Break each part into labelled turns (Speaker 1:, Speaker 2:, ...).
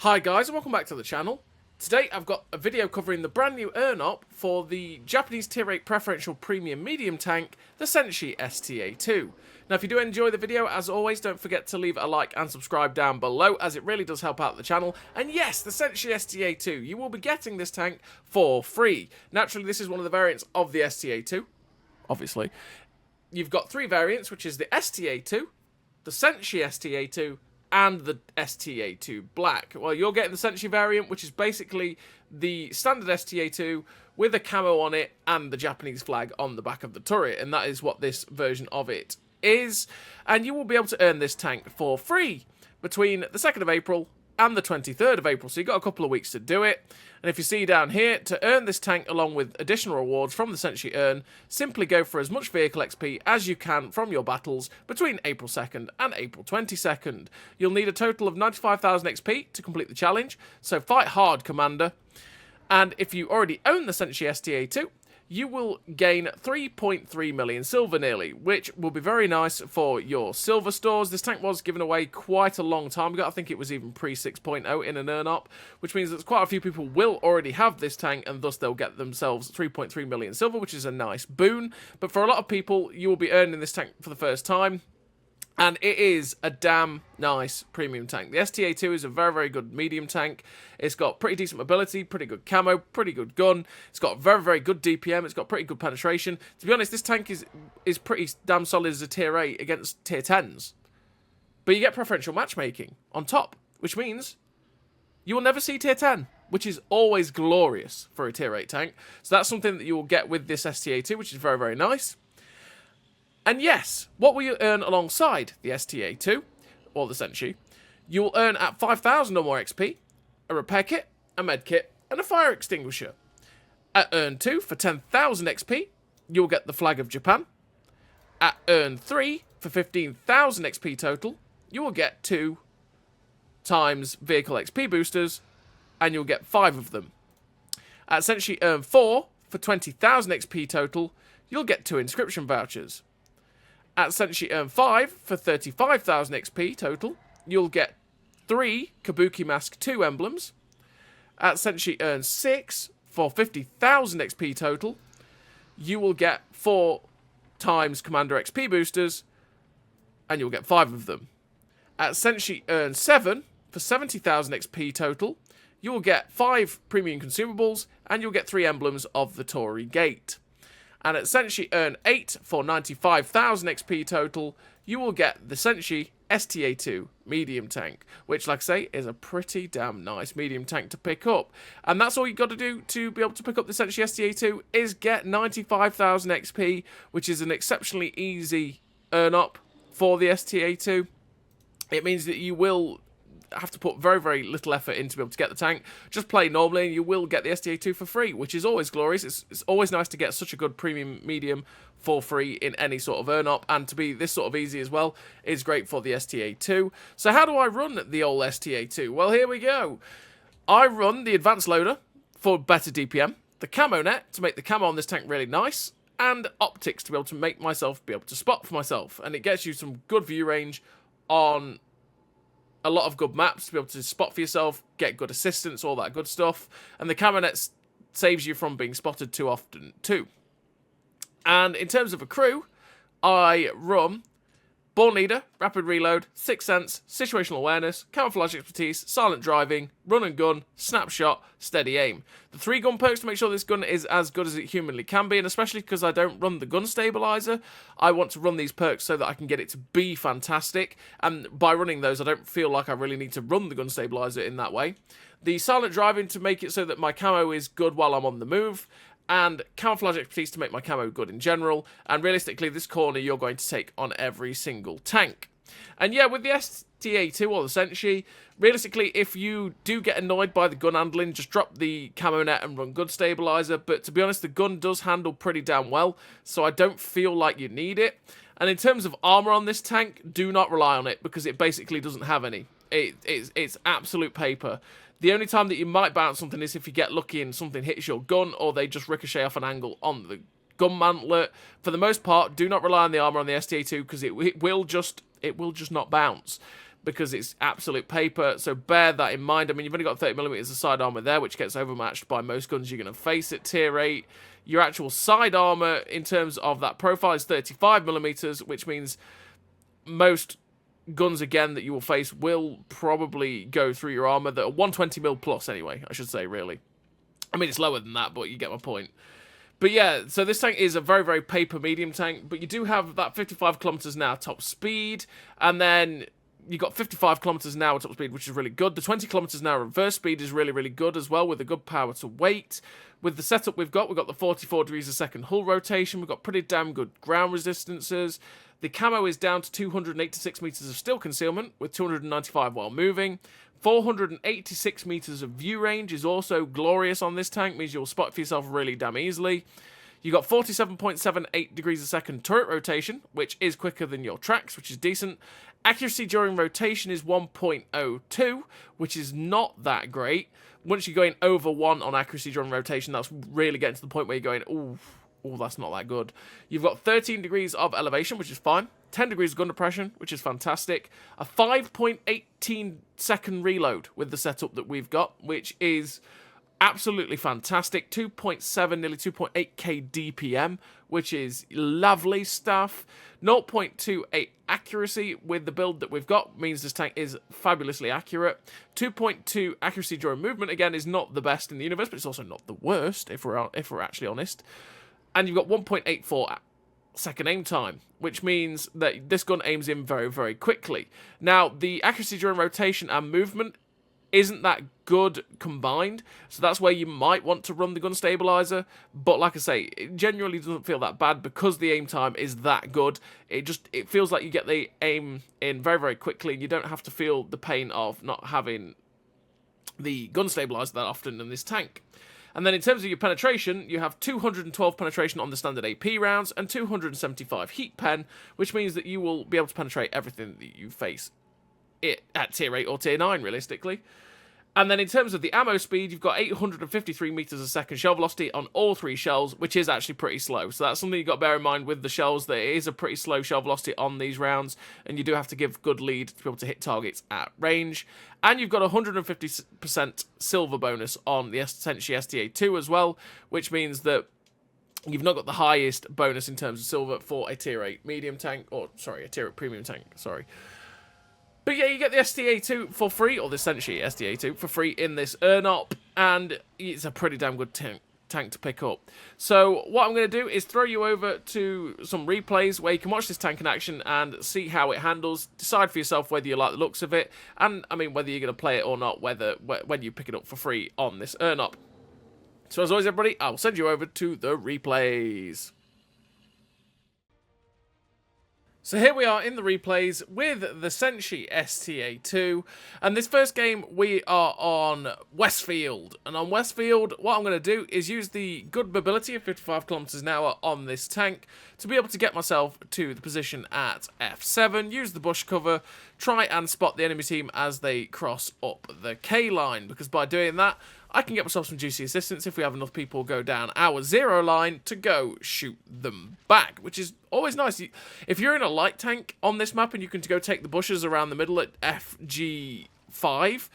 Speaker 1: Hi guys and welcome back to the channel. Today I've got a video covering the brand new earn-up for the Japanese Tier 8 Preferential Premium Medium Tank, the Senshi STA-2. Now if you do enjoy the video, as always, don't forget to leave a like and subscribe down below, as it really does help out the channel. And yes, the Senshi STA-2, you will be getting this tank for free. Naturally, this is one of the variants of the STA-2, obviously. You've got three variants, which is the STA-2, the Senshi STA-2, and the STA-2 Black. Well, you're getting the Senshi variant, which is basically the standard STA-2 with a camo on it and the Japanese flag on the back of the turret, and that is what this version of it is. And you will be able to earn this tank for free between the 2nd of April and the 23rd of April, so you've got a couple of weeks to do it. And if you see down here, to earn this tank along with additional rewards from the Senshi Earn, simply go for as much vehicle XP as you can from your battles between April 2nd and April 22nd. You'll need a total of 95,000 XP to complete the challenge, so fight hard, Commander. And if you already own the Senshi STA-2, you will gain 3.3 million silver nearly, which will be very nice for your silver stores. This tank was given away quite a long time ago. I think it was even pre 6.0 in an earn-up, which means that quite a few people will already have this tank, and thus they'll get themselves 3.3 million silver, which is a nice boon. But for a lot of people, you will be earning this tank for the first time. And it is a damn nice premium tank. The STA-2 is a very, very good medium tank. It's got pretty decent mobility, pretty good camo, pretty good gun. It's got very, very good DPM. It's got pretty good penetration. To be honest, this tank is pretty damn solid as a Tier 8 against Tier 10s. But you get preferential matchmaking on top, which means you will never see Tier 10, which is always glorious for a Tier 8 tank. So that's something that you will get with this STA-2, which is very, very nice. And yes, what will you earn alongside the STA-2, or the Senshi? You will earn at 5,000 or more XP, a repair kit, a med kit, and a fire extinguisher. At Earn 2, for 10,000 XP, you will get the Flag of Japan. At Earn 3, for 15,000 XP total, you will get 2 times vehicle XP boosters, and you'll get 5 of them. At Senshi Earn 4, for 20,000 XP total, you'll get 2 inscription vouchers. At Senshi Earn 5, for 35,000 XP total, you'll get 3 Kabuki Mask 2 emblems. At Senshi Earn 6, for 50,000 XP total, you will get 4 times Commander XP boosters, and you'll get 5 of them. At Senshi Earn 7, for 70,000 XP total, you will get 5 premium consumables, and you'll get 3 emblems of the Torii Gate. And at Senshi Earn 8, for 95,000 XP total, you will get the Senshi STA-2 medium tank, which, like I say, is a pretty damn nice medium tank to pick up. And that's all you've got to do to be able to pick up the Senshi STA-2, is get 95,000 XP, which is an exceptionally easy earn-up for the STA-2. It means that you will have to put very, very little effort in to be able to get the tank. Just play normally and you will get the STA-2 for free, which is always glorious. It's always nice to get such a good premium medium for free in any sort of earn-up, and to be this sort of easy as well is great for the STA-2. So how do I run the old STA-2? Well, here we go. I run the advanced loader for better DPM, the camo net to make the camo on this tank really nice, and optics to be able to make myself be able to spot for myself, and it gets you some good view range on a lot of good maps to be able to spot for yourself, get good assistance, all that good stuff. And the camo net saves you from being spotted too often too. And in terms of a crew, I run Born Leader, Rapid Reload, Sixth Sense, Situational Awareness, Camouflage Expertise, Silent Driving, Run and Gun, Snapshot, Steady Aim. The 3 gun perks to make sure this gun is as good as it humanly can be, and especially because I don't run the gun stabilizer, I want to run these perks so that I can get it to be fantastic, and by running those I don't feel like I really need to run the gun stabilizer in that way. The Silent Driving to make it so that my camo is good while I'm on the move, and Camouflage Expertise to make my camo good in general, and realistically this corner you're going to take on every single tank. And yeah, with the STA-2 or the Senshi, realistically if you do get annoyed by the gun handling, just drop the camo net and run gun stabilizer, but to be honest the gun does handle pretty damn well, so I don't feel like you need it. And in terms of armor on this tank, do not rely on it, because it basically doesn't have any. It's absolute paper. The only time that you might bounce something is if you get lucky and something hits your gun, or they just ricochet off an angle on the gun mantlet. For the most part, do not rely on the armor on the STA-2, because it will just not bounce. because it's absolute paper, so bear that in mind. I mean, you've only got 30mm of side armor there, which gets overmatched by most guns you're going to face at tier 8. Your actual side armor, in terms of that profile, is 35mm, which means most guns, again, that you will face will probably go through your armor that are 120mm plus, anyway, I should say, really. I mean, it's lower than that, but you get my point. But yeah, so this tank is a very, very paper medium tank, but you do have that 55 kilometers an hour top speed, and then you got 55 kilometers an hour top speed, which is really good. The 20 kilometers an hour reverse speed is really, really good as well, with a good power to weight. With the setup we've got the 44 degrees a second hull rotation. We've got pretty damn good ground resistances. The camo is down to 286 meters of steel concealment, with 295 while moving. 486 meters of view range is also glorious on this tank, means you'll spot for yourself really damn easily. You got 47.78 degrees a second turret rotation, which is quicker than your tracks, which is decent. Accuracy during rotation is 1.02, which is not that great. Once you're going over 1 on accuracy during rotation, that's really getting to the point where you're going, ooh, that's not that good. You've got 13 degrees of elevation, which is fine. 10 degrees of gun depression, which is fantastic. A 5.18 second reload with the setup that we've got, which is absolutely fantastic. 2.7, nearly 2.8k DPM, which is lovely stuff. 0.28 accuracy with the build that we've got means this tank is fabulously accurate. 2.2 accuracy during movement, again, is not the best in the universe, but it's also not the worst, if we're actually honest. And you've got 1.84 second aim time, which means that this gun aims in very, very quickly. Now, the accuracy during rotation and movement isn't that good combined, so that's where you might want to run the gun stabilizer, but like I say, it genuinely doesn't feel that bad because the aim time is that good. It feels like you get the aim in very, very quickly, and you don't have to feel the pain of not having the gun stabilizer that often in this tank. And then in terms of your penetration, you have 212 penetration on the standard AP rounds and 275 heat pen, which means that you will be able to penetrate everything that you face at tier 8 or tier 9, realistically. And then in terms of the ammo speed, you've got 853 meters a second shell velocity on all 3 shells, which is actually pretty slow. So that's something you've got to bear in mind with the shells, that it is a pretty slow shell velocity on these rounds, and you do have to give good lead to be able to hit targets at range. And you've got a 150% silver bonus on the Senshi STA-2 as well, which means that you've not got the highest bonus in terms of silver for a tier 8 medium tank, or sorry, a tier 8 premium tank, sorry. But yeah, you get the STA-2 for free, or the Senshi STA-2 for free in this Urnop, and it's a pretty damn good tank to pick up. So what I'm going to do is throw you over to some replays where you can watch this tank in action and see how it handles, decide for yourself whether you like the looks of it, and I mean whether you're going to play it or not, when you pick it up for free on this Urnop. So as always, everybody, I'll send you over to the replays. So here we are in the replays with the Senshi STA-2, and this first game we are on Westfield, and on Westfield what I'm going to do is use the good mobility of 55 kilometers an hour on this tank to be able to get myself to the position at F7, use the bush cover, try and spot the enemy team as they cross up the K line, because by doing that I can get myself some juicy assistance if we have enough people go down our 0 line to go shoot them back, which is always nice. If you're in a light tank on this map and you can go take the bushes around the middle at FG5,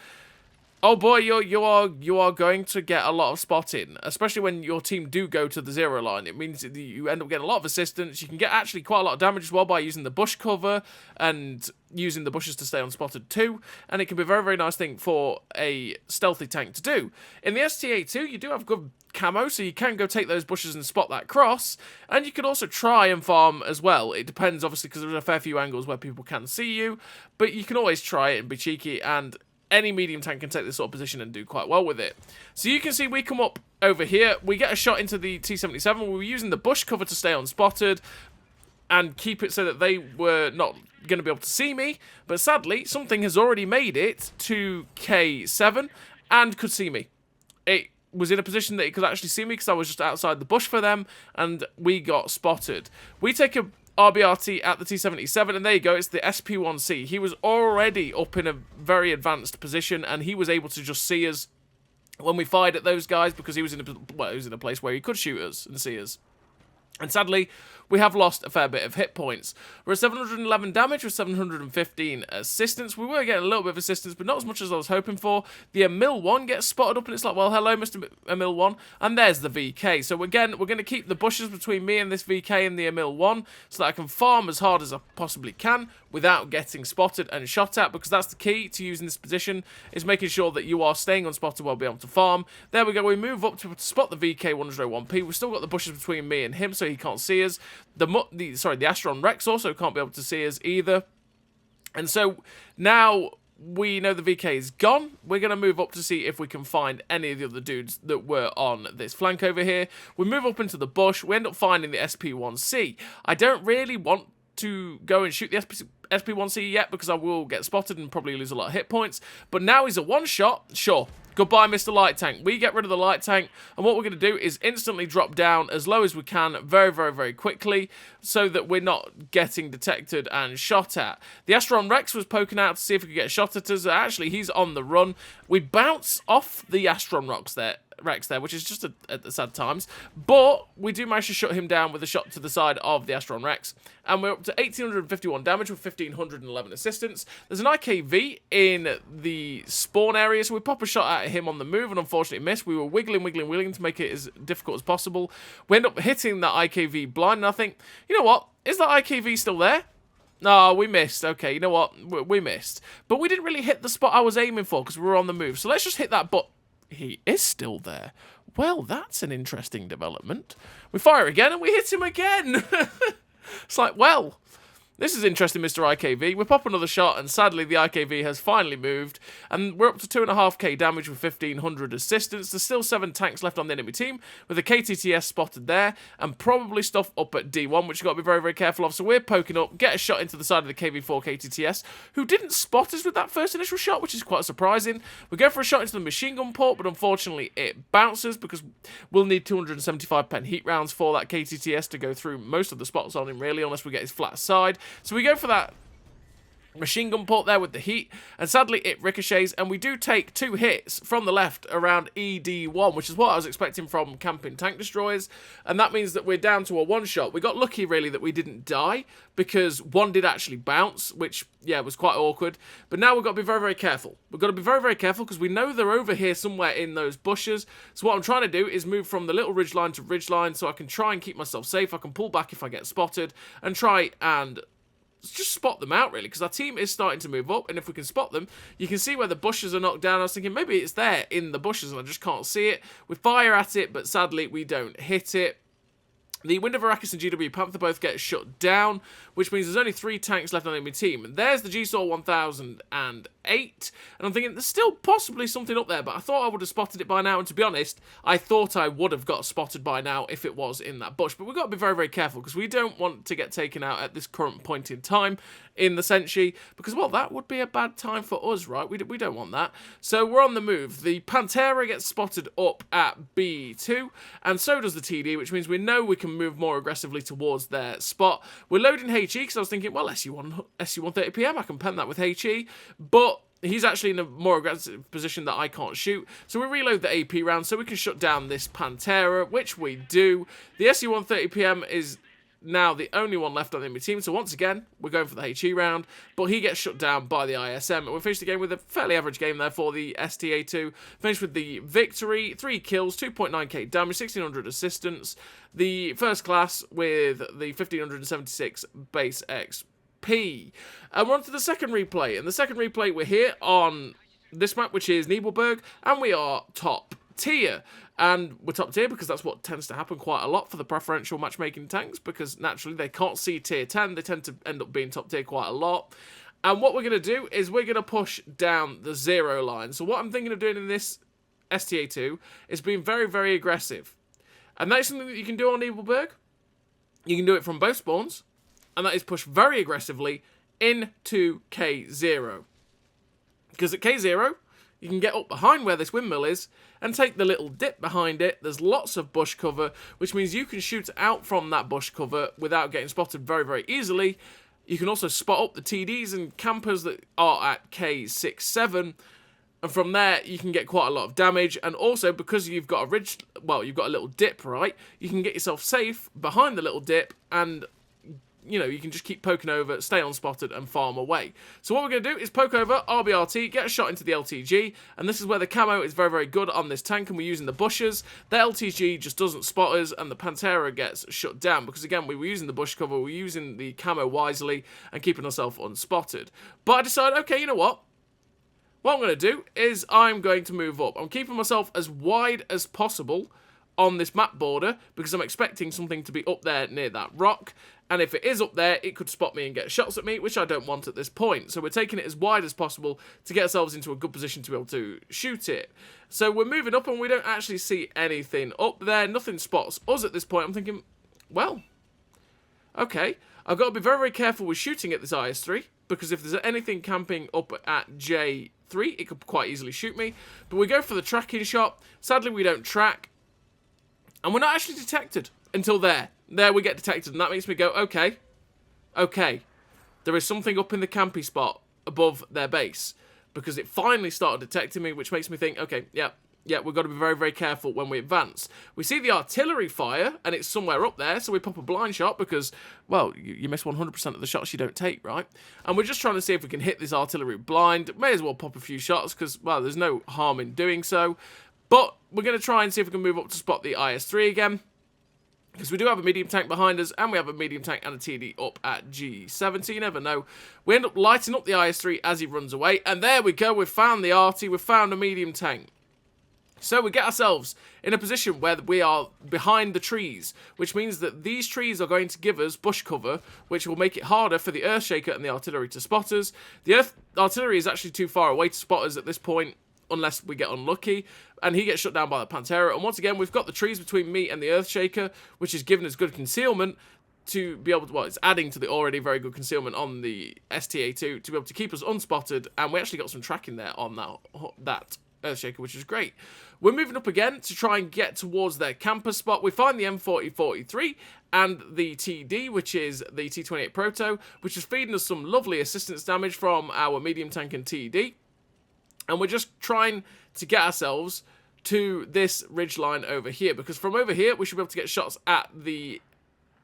Speaker 1: oh boy, you are going to get a lot of spotting, especially when your team do go to the 0 line. It means that you end up getting a lot of assistance. You can get actually quite a lot of damage as well by using the bush cover and using the bushes to stay unspotted too, and it can be a very, very nice thing for a stealthy tank to do. In the STA-2, you do have good camo, so you can go take those bushes and spot that cross, and you can also try and farm as well. It depends, obviously, because there's a fair few angles where people can see you, but you can always try it and be cheeky, and any medium tank can take this sort of position and do quite well with it. So you can see we come up over here, we get a shot into the T-77, we were using the bush cover to stay unspotted and keep it so that they were not going to be able to see me, but sadly, something has already made it to K7 and could see me. It was in a position that it could actually see me because I was just outside the bush for them, and we got spotted. We take a RBRT at the T-77, and there you go, it's the SP1C. He was already up in a very advanced position, and he was able to just see us when we fired at those guys because he was in a place where he could shoot us and see us. And sadly, we have lost a fair bit of hit points. We're at 711 damage with 715 assistance. We were getting a little bit of assistance, but not as much as I was hoping for. The Emil 1 gets spotted up, and it's like, well, hello, Mr. Emil 1. And there's the VK. So again, we're going to keep the bushes between me and this VK and the Emil 1 so that I can farm as hard as I possibly can without getting spotted and shot at, because that's the key to using this position, is making sure that you are staying unspotted while being able to farm. There we go. We move up to spot the VK 101p. We've still got the bushes between me and him, so he can't see us. The Astron Rex also can't be able to see us either. And so now we know the VK is gone. We're going to move up to see if we can find any of the other dudes that were on this flank over here. We move up into the bush. We end up finding the SP1C. I don't really want to go and shoot the SP1C yet, because I will get spotted and probably lose a lot of hit points. But now he's a one-shot. Sure. Goodbye, Mr. Light Tank. We get rid of the Light Tank, and what we're going to do is instantly drop down as low as we can very, very, very quickly so that we're not getting detected and shot at. The Astron Rex was poking out to see if we could get shot at us. Actually, he's on the run. We bounce off the Astron Rex there, which is just at the sad times, but we do manage to shut him down with a shot to the side of the Astron Rex, and we're up to 1851 damage with 1511 assistance. There's an IKV in the spawn area, so we pop a shot at him on the move and unfortunately miss. We were wiggling to make it as difficult as possible. We end up hitting that IKV blind, and I think, you know what, is that IKV still there? No, we missed. Okay, you know what, we missed, but we didn't really hit the spot I was aiming for because we were on the move, so let's just hit that button. He is still there. Well, that's an interesting development. We fire again and we hit him again. It's like, well, this is interesting, Mr. IKV. We pop another shot, and sadly, the IKV has finally moved, and we're up to 2.5k damage with 1500 assistance. There's still 7 tanks left on the enemy team, with a KTTS spotted there, and probably stuff up at D1, which you've got to be very, very careful of. So we're poking up, get a shot into the side of the KV4 KTTS, who didn't spot us with that first initial shot, which is quite surprising. We go for a shot into the machine gun port, but unfortunately, it bounces, because we'll need 275 pen heat rounds for that KTTS to go through most of the spots on him, really, unless we get his flat side. So we go for that machine gun port there with the heat, and sadly it ricochets, and we do take 2 hits from the left around ED1, which is what I was expecting from camping tank destroyers, and that means that we're down to a one-shot. We got lucky, really, that we didn't die, because one did actually bounce, which, yeah, was quite awkward, but now we've got to be very, very careful. We've got to be very, very careful, because we know they're over here somewhere in those bushes, so what I'm trying to do is move from the little ridgeline to ridgeline, so I can try and keep myself safe. I can pull back if I get spotted, and try and just spot them out, really, because our team is starting to move up, and if we can spot them, you can see where the bushes are knocked down. I was thinking maybe it's there in the bushes and I just can't see it. We fire at it, but sadly we don't hit it. The Wind of Arrakis and GW Panther both get shut down, which means there's only 3 tanks left on the enemy team. And there's the GSAW 1008, and I'm thinking there's still possibly something up there, but I thought I would have spotted it by now, and to be honest, I thought I would have got spotted by now if it was in that bush. But we've got to be very, very careful, because we don't want to get taken out at this current point in time in the Senshi, because, well, that would be a bad time for us, right? We don't want that. So we're on the move. The Pantera gets spotted up at B2, and so does the TD, which means we know we can move more aggressively towards their spot. We're loading HE, because I was thinking, well, SU-130PM, I can pen that with HE, but he's actually in a more aggressive position that I can't shoot. So we reload the AP round so we can shut down this Pantera, which we do. The SU-130PM is now the only one left on the enemy team, so once again, we're going for the HE round, but he gets shut down by the ISM, and we finished the game with a fairly average game there for the STA-2. Finished with the victory, 3 kills, 2.9k damage, 1600 assistance, the first class with the 1576 base XP. And we're on to the second replay, and the second replay, we're here on this map, which is Nebelberg, and we are top tier. And we're top tier because that's what tends to happen quite a lot for the preferential matchmaking tanks, because naturally they can't see tier 10, they tend to end up being top tier quite a lot. And what we're going to do is we're going to push down the 0 line. So what I'm thinking of doing in this STA-2 is being very, very aggressive. And that's something that you can do on Nebelberg. You can do it from both spawns, and that is push very aggressively into K0. Because at K0, you can get up behind where this windmill is and take the little dip behind it. There's lots of bush cover, which means you can shoot out from that bush cover without getting spotted very, very easily. You can also spot up the TDs and campers that are at K6-7 And from there, you can get quite a lot of damage. And also, because you've got a ridge, well, you've got a little dip, right? You can get yourself safe behind the little dip and, you know, you can just keep poking over, stay unspotted, and farm away. So what we're going to do is poke over, RBRT, get a shot into the LTG, and this is where the camo is very, very good on this tank, and we're using the bushes. The LTG just doesn't spot us, and the Pantera gets shut down, because again, we were using the bush cover, we were using the camo wisely, and keeping ourselves unspotted. But I decided, okay, you know what? What I'm going to do is I'm going to move up. I'm keeping myself as wide as possible on this map border because I'm expecting something to be up there near that rock. And if it is up there, it could spot me and get shots at me, which I don't want at this point. So we're taking it as wide as possible to get ourselves into a good position to be able to shoot it. So we're moving up and we don't actually see anything up there. Nothing spots us at this point. I'm thinking, well, okay. I've got to be very, very careful with shooting at this IS-3 because if there's anything camping up at J3, it could quite easily shoot me. But we go for the tracking shot. Sadly, we don't track. And we're not actually detected until there. There we get detected, and that makes me go, okay. Okay. There is something up in the campy spot above their base. Because it finally started detecting me, which makes me think, okay, yeah, we've got to be very, very careful when we advance. We see the artillery fire, and it's somewhere up there, so we pop a blind shot because, well, you miss 100% of the shots you don't take, right? And we're just trying to see if we can hit this artillery blind. May as well pop a few shots because, well, there's no harm in doing so. But we're going to try and see if we can move up to spot the IS-3 again. Because we do have a medium tank behind us, and we have a medium tank and a TD up at G7, so you never know. We end up lighting up the IS-3 as he runs away, and there we go, we've found the arty, we've found a medium tank. So we get ourselves in a position where we are behind the trees, which means that these trees are going to give us bush cover, which will make it harder for the Earthshaker and the artillery to spot us. The artillery is actually too far away to spot us at this point, unless we get unlucky, and he gets shut down by the Pantera. And once again, we've got the trees between me and the Earthshaker, which is giving us good concealment to be able to, well, it's adding to the already very good concealment on the STA-2 to be able to keep us unspotted, and we actually got some tracking there on that Earthshaker, which is great. We're moving up again to try and get towards their camper spot. We find the M4043 and the TD, which is the T28 Proto, which is feeding us some lovely assistance damage from our medium tank and TD. And we're just trying to get ourselves to this ridgeline over here, because from over here we should be able to get shots at the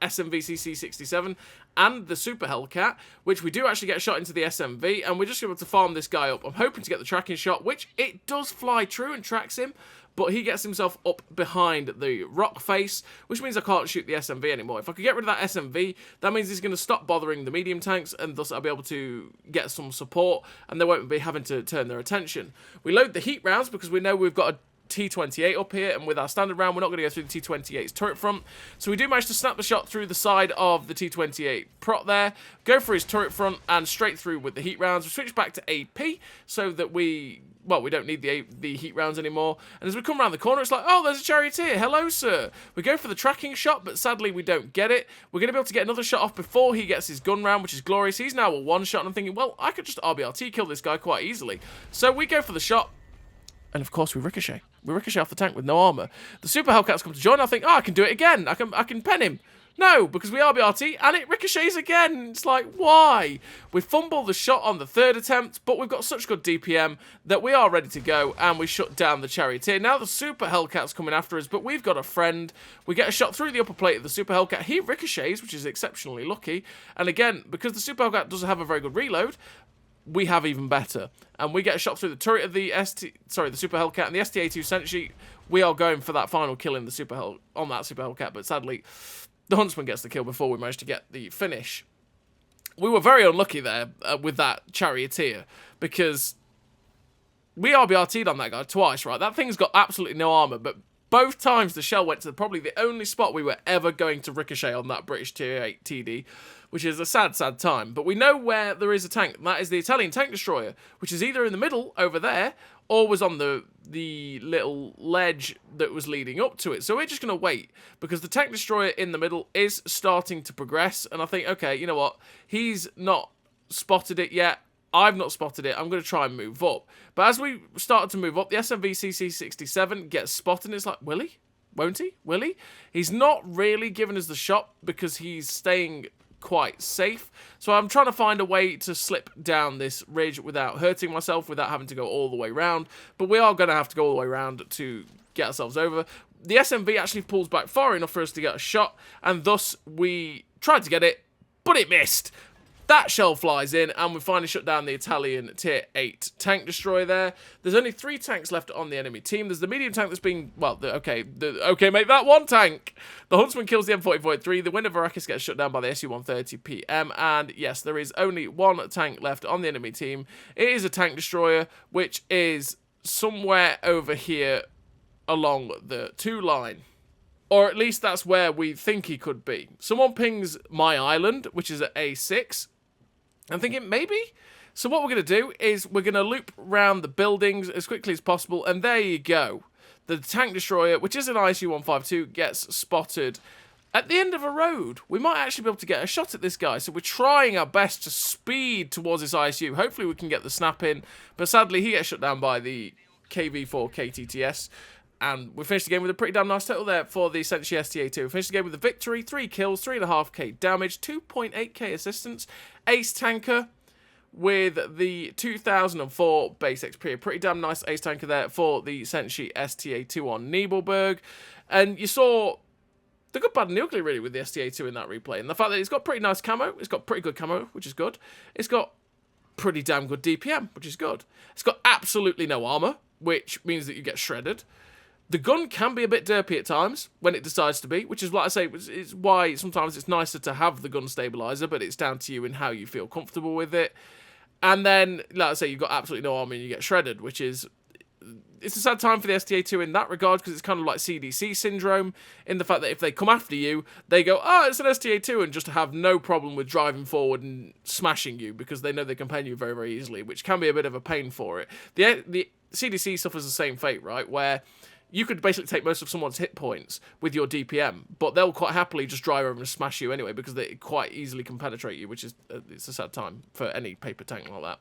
Speaker 1: SMV-CC-67 and the Super Hellcat, which we do actually get a shot into the SMV, and we're just able to farm this guy up. I'm hoping to get the tracking shot, which it does fly true and tracks him, but he gets himself up behind the rock face, which means I can't shoot the SMV anymore. If I could get rid of that SMV, that means he's going to stop bothering the medium tanks, and thus I'll be able to get some support, and they won't be having to turn their attention. We load the heat rounds because we know we've got a T28 up here, and with our standard round, we're not going to go through the T28's turret front. So we do manage to snap the shot through the side of the T28 prot there, go for his turret front, and straight through with the heat rounds. We switch back to AP so that we don't need the heat rounds anymore. And as we come around the corner, it's like, oh, there's a charioteer. Hello, sir. We go for the tracking shot, but sadly we don't get it. We're going to be able to get another shot off before he gets his gun round, which is glorious. He's now a one-shot, and I'm thinking, well, I could just RBRT kill this guy quite easily. So we go for the shot. And of course we ricochet. We ricochet off the tank with no armor. The Super Hellcats come to join. I think, oh, I can do it again. I can pen him. No, because we RBRT and it ricochets again. It's like, why? We fumble the shot on the third attempt, but we've got such good DPM that we are ready to go, and we shut down the charioteer. Now the Super Hellcat's coming after us, but we've got a friend. We get a shot through the upper plate of the Super Hellcat. He ricochets, which is exceptionally lucky. And again, because the Super Hellcat doesn't have a very good reload, we have even better. And we get a shot through the turret of the Super Hellcat and the STA-2 Senshi. We are going for that final kill in the Super Hellcat, but sadly, the Huntsman gets the kill before we manage to get the finish. We were very unlucky there with that charioteer, because we RBRT'd on that guy twice, right? That thing's got absolutely no armor, but both times the shell went to probably the only spot we were ever going to ricochet on that British Tier 8 TD, which is a sad, sad time. But we know where there is a tank, and that is the Italian tank destroyer, which is either in the middle over there, or was on the little ledge that was leading up to it. So we're just going to wait, because the tank destroyer in the middle is starting to progress, and I think, okay, you know what, he's not spotted it yet. I've not spotted it. I'm going to try and move up. But as we started to move up, the SMV-CC-67 gets spotted, and it's like, will he? Won't he? Will he? He's not really giving us the shot because he's staying quite safe. So I'm trying to find a way to slip down this ridge without hurting myself, without having to go all the way around. But we are going to have to go all the way around to get ourselves over. The SMV actually pulls back far enough for us to get a shot, and thus we tried to get it, but it missed. That shell flies in, and we finally shut down the Italian Tier 8 tank destroyer there. There's only 3 tanks left on the enemy team. There's the medium tank that's being, well, okay, mate, that one tank. The Huntsman kills the M40.3. The Wind of Arrakis gets shut down by the Su-130 PM. And yes, there is only 1 tank left on the enemy team. It is a tank destroyer, which is somewhere over here along the 2 line. Or at least that's where we think he could be. Someone pings my island, which is at A6. I'm thinking, maybe? So what we're going to do is we're going to loop around the buildings as quickly as possible, and there you go. The tank destroyer, which is an ISU-152, gets spotted at the end of a road. We might actually be able to get a shot at this guy, so we're trying our best to speed towards this ISU. Hopefully we can get the snap in, but sadly he gets shut down by the KV-4 KTTS. And we finished the game with a pretty damn nice total there for the Senshi STA-2. We finished the game with a victory, 3 kills, 3.5k damage, 2.8k assistance, ace tanker with the 2004 base XP. A pretty damn nice ace tanker there for the Senshi STA-2 on Nibelberg. And you saw the good, bad, and the ugly really with the STA-2 in that replay. And the fact that it's got pretty nice camo, it's got pretty good camo, which is good. It's got pretty damn good DPM, which is good. It's got absolutely no armor, which means that you get shredded. The gun can be a bit derpy at times when it decides to be, which is what I say, it's why sometimes it's nicer to have the gun stabilizer, but it's down to you and how you feel comfortable with it. And then, like I say, you've got absolutely no armor and you get shredded, which is, it's a sad time for the STA-2 in that regard, because it's kind of like CDC syndrome, in the fact that if they come after you, they go, oh, it's an STA-2, and just have no problem with driving forward and smashing you, because they know they can pen you very, very easily, which can be a bit of a pain for it. The CDC suffers the same fate, right, where you could basically take most of someone's hit points with your DPM, but they'll quite happily just drive over and smash you anyway, because they quite easily can penetrate you, which is it's a sad time for any paper tank like that.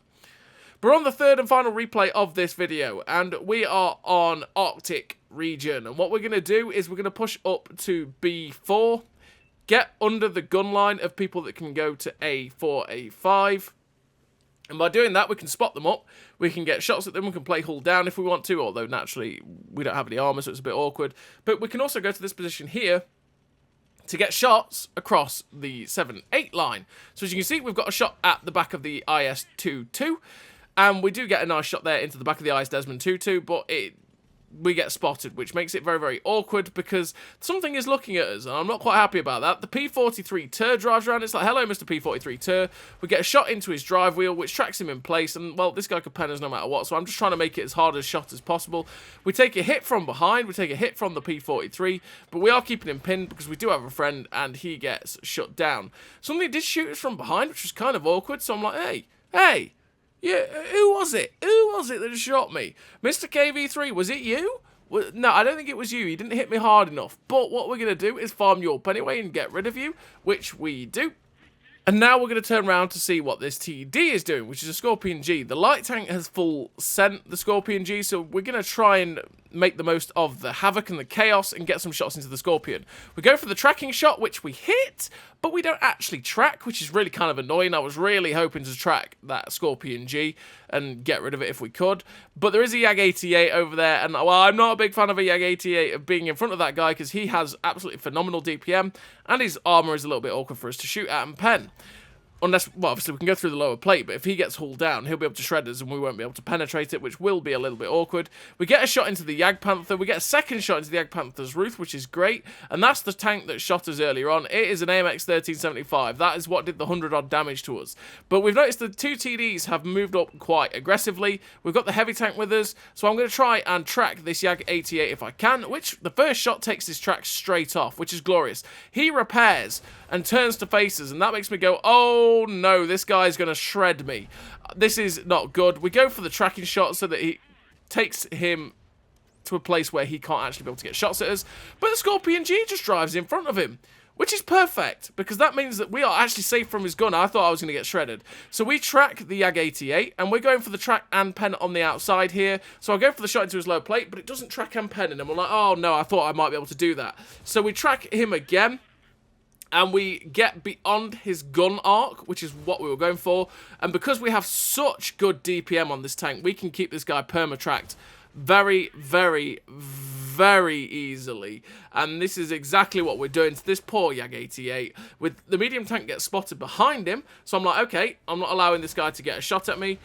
Speaker 1: But we're on the 3rd and final replay of this video, and we are on Arctic region. And what we're going to do is we're going to push up to B4, get under the gun line of people that can go to A4, A5. And by doing that, we can spot them up, we can get shots at them, we can play hull down if we want to, although naturally we don't have any armor, so it's a bit awkward. But we can also go to this position here to get shots across the 7-8 line. So as you can see, we've got a shot at the back of the IS-22, and we do get a nice shot there into the back of the IS Desmond 22, but we get spotted, which makes it very, very awkward, because something is looking at us, and I'm not quite happy about that. The P-43 Tur drives around. It's like, hello, Mr. P-43 Tur. We get a shot into his drive wheel, which tracks him in place, and, well, this guy could pen us no matter what, so I'm just trying to make it as hard a shot as possible. We take a hit from behind. We take a hit from the P-43, but we are keeping him pinned, because we do have a friend, and he gets shut down. Somebody did shoot us from behind, which was kind of awkward, so I'm like, hey, yeah, who was it? Who was it that shot me? Mr. KV3, was it you? No, I don't think it was you. You didn't hit me hard enough. But what we're going to do is farm you up anyway and get rid of you, which we do. And now we're going to turn around to see what this TD is doing, which is a Scorpion G. The light tank has full sent the Scorpion G, so we're going to try and make the most of the havoc and the chaos and get some shots into the Scorpion. We go for the tracking shot, which we hit, but we don't actually track, which is really kind of annoying. I was really hoping to track that Scorpion G and get rid of it if we could. But there is a YAG-88 over there, and well, I'm not a big fan of a YAG-88 of being in front of that guy, because he has absolutely phenomenal DPM, and his armor is a little bit awkward for us to shoot at and pen. Unless, well, obviously we can go through the lower plate, but if he gets hauled down, he'll be able to shred us and we won't be able to penetrate it, which will be a little bit awkward. We get a shot into the Jagdpanther. We get a second shot into the Jagdpanther's roof, which is great. And that's the tank that shot us earlier on. It is an AMX 1375. That is what did the 100-odd damage to us. But we've noticed the 2 TDs have moved up quite aggressively. We've got the heavy tank with us, so I'm going to try and track this Jag-88 if I can, which the first shot takes his track straight off, which is glorious. He repairs and turns to faces, and that makes me go, oh no, this guy's going to shred me. This is not good. We go for the tracking shot so that he takes him to a place where he can't actually be able to get shots at us, but the Scorpion G just drives in front of him, which is perfect, because that means that we are actually safe from his gun. I thought I was going to get shredded. So we track the Jag-88, and we're going for the track and pen on the outside here. So I go for the shot into his low plate, but it doesn't track and pen, and I'm like, oh no, I thought I might be able to do that. So we track him again, and we get beyond his gun arc, which is what we were going for. And because we have such good DPM on this tank, we can keep this guy perma-tracked very, very, very easily. And this is exactly what we're doing to this poor Yag-88. With the medium tank gets spotted behind him, so I'm like, okay, I'm not allowing this guy to get a shot at me.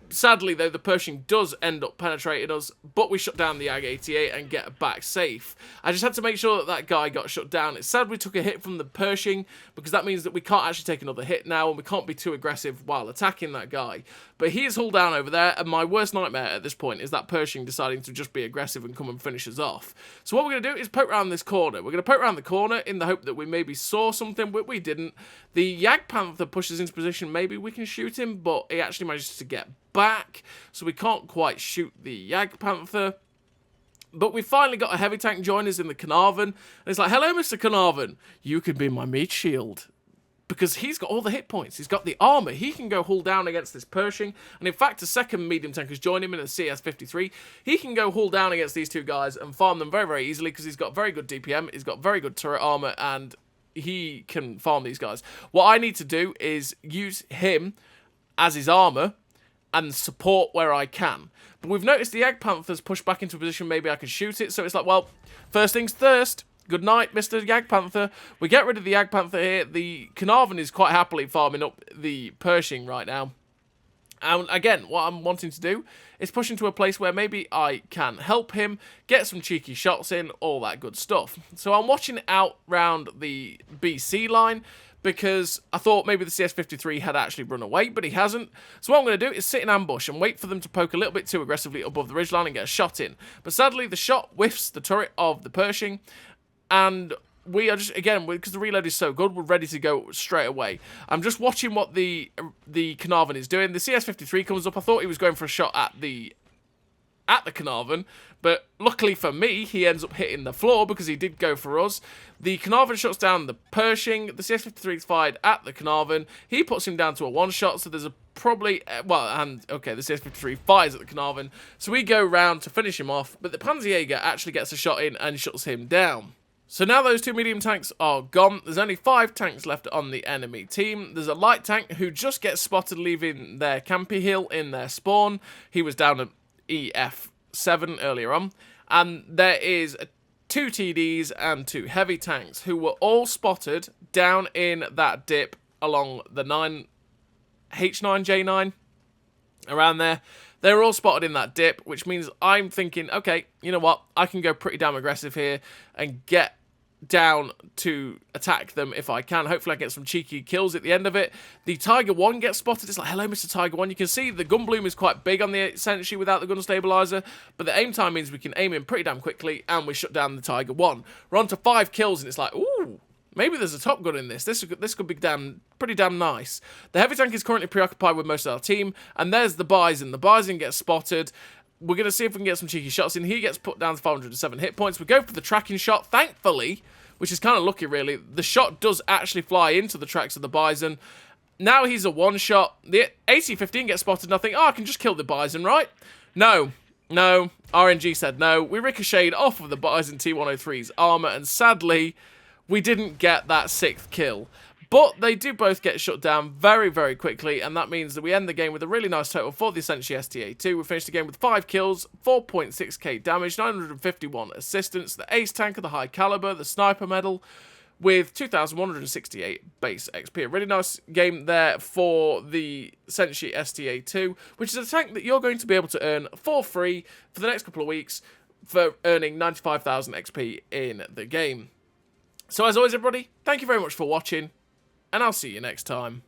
Speaker 1: Sadly, though, the Pershing does end up penetrating us, but we shut down the Yag-88 and get back safe. I just had to make sure that that guy got shut down. It's sad we took a hit from the Pershing, because that means that we can't actually take another hit now, and we can't be too aggressive while attacking that guy. But he is hull down over there, and my worst nightmare at this point is that Pershing deciding to just be aggressive and come and finish us off. So what we're going to do is poke around this corner. We're going to poke around the corner in the hope that we maybe saw something, but we didn't. The Jagdpanther pushes into position. Maybe we can shoot him, but he actually manages to get back, so we can't quite shoot the Jagdpanther. But we finally got a heavy tank join us in the Carnarvon, and it's like, hello, Mr. Carnarvon, you can be my meat shield. Because he's got all the hit points, he's got the armour, he can go hull down against this Pershing, and in fact, a second medium tank has joined him in a CS-53. He can go hull down against these two guys and farm them very, very easily, because he's got very good DPM, he's got very good turret armour, and he can farm these guys. What I need to do is use him as his armour, and support where I can. But we've noticed the Jagdpanther's pushed back into a position maybe I can shoot it, so it's like, well, first things first. Good night, Mr. Jagdpanther. We get rid of the Jagdpanther here. The Carnarvon is quite happily farming up the Pershing right now. And again, what I'm wanting to do is push into a place where maybe I can help him, get some cheeky shots in, all that good stuff. So I'm watching out round the BC line, because I thought maybe the CS-53 had actually run away, but he hasn't. So what I'm going to do is sit in ambush and wait for them to poke a little bit too aggressively above the ridgeline and get a shot in. But sadly, the shot whiffs the turret of the Pershing, and we are just, again, because the reload is so good, we're ready to go straight away. I'm just watching what the Carnarvon is doing. The CS-53 comes up. I thought he was going for a shot at the Carnarvon, but luckily for me, he ends up hitting the floor because he did go for us. The Carnarvon shuts down the Pershing. The CS-53 is fired at the Carnarvon. He puts him down to a one-shot, so there's a probably, okay, the CS-53 fires at the Carnarvon, so we go round to finish him off, but the Panzerjäger actually gets a shot in and shuts him down. So now those two medium tanks are gone. There's only 5 tanks left on the enemy team. There's a light tank who just gets spotted leaving their campy hill in their spawn. He was down at EF7 earlier on. And there is 2 TDs and 2 heavy tanks who were all spotted down in that dip along the H9J9, around there. They were all spotted in that dip, which means I'm thinking, okay, you know what? I can go pretty damn aggressive here and get down to attack them if I can. Hopefully I get some cheeky kills at the end of it. The Tiger 1 gets spotted. It's like, hello, Mr. Tiger 1. You can see the gun bloom is quite big on the Senshi without the gun stabilizer, but the aim time means we can aim in pretty damn quickly, and we shut down the Tiger 1. We're on to 5 kills, and it's like, ooh, maybe there's a top gun in this. This could be pretty damn nice. The heavy tank is currently preoccupied with most of our team, and there's the Bison. The Bison gets spotted. We're going to see if we can get some cheeky shots in. He gets put down to 507 hit points. We go for the tracking shot. Thankfully, which is kind of lucky, really, the shot does actually fly into the tracks of the Bison. Now he's a one-shot. The AC-15 gets spotted, and I think, oh, I can just kill the Bison, right? No. No. RNG said no. We ricocheted off of the Bison T-103's armor, and sadly, we didn't get that 6th kill. But they do both get shut down very, very quickly, and that means that we end the game with a really nice total for the Senshi STA-2. We finished the game with 5 kills, 4.6k damage, 951 assistance, the ace tank of the high caliber, the sniper medal, with 2,168 base XP. A really nice game there for the Senshi STA-2, which is a tank that you're going to be able to earn for free for the next couple of weeks for earning 95,000 XP in the game. So as always, everybody, thank you very much for watching, and I'll see you next time.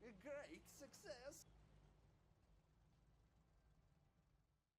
Speaker 2: You're good.